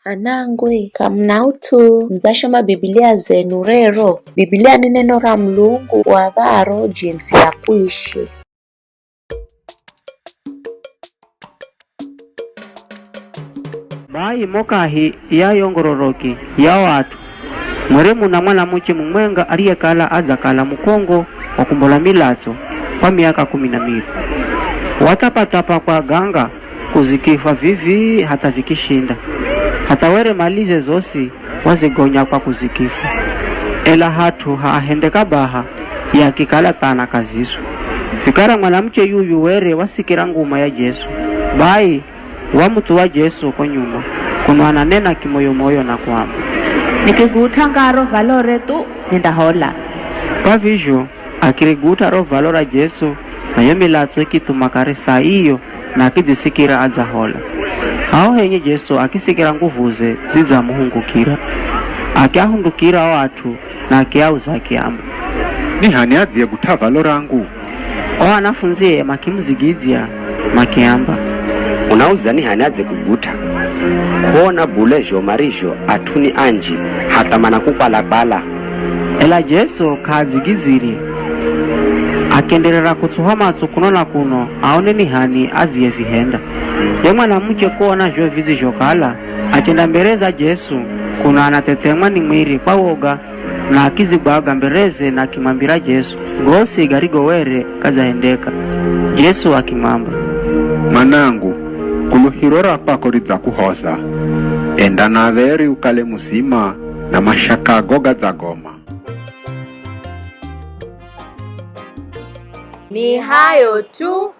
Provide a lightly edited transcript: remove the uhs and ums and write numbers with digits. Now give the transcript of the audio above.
Anangwe kamnautu mzashoma Biblia zenu rero. Biblia ni neno la Mulungu wa varo jinsi ya kuishi. Bai mokahi ya yongororoki ya watu Mwalimu na Mwanamuche mumwenga aliyekala adzakala mukongo wa kumbola milazo kwa miaka 12. Watapatapa kwa ganga kuzikifa vivi hata vikishinda. Hata were malize zosi wazigonya kwa kuzikifa. Ela hatu hahendeka baha ya kikala tana kazisu. Fikara Mwanamuche yuyu were wasikira nguma ya Jesu. Bai wa mtu wa Jesu kwa nyuma kuno ananena kimoyo moyo na kwamba nikigut'a ngaro valore tu nindahola. Pavizho akirigut'a ro valora Jesu na yo milatso ikitumakare saa iyo na akidisikira adzahola. Aho henye Jesu akisikira nguvuze zizamuhungukira. Akiahundukira watu na akiauza akiamba. Ni hani adziyekugut'a valora ngu? O anafunzie makimuzigizia makiamba. Unauza ni hani adziyekugut'a? Kuona bulejo marijo atuni anji hata manakukwala-kwala. Ela Jesu kazigiziri akenderera kutsuha matso kuno na kuno aone ni hani aziye vihenda. Ye Mwanamuche kuona jo vizi jokala achenda mbereza Jesu kuno anatetemwa ni mwiri kwa woga na akizibwaga mbereze na akimwambira Jesu gosi garigo were kazahendeka. Jesu akimwamba, Manangu, kuluhirora pako riza kuhoza. Enda na veri ukale musima na mashaka goga za goma. Ni hayo tu.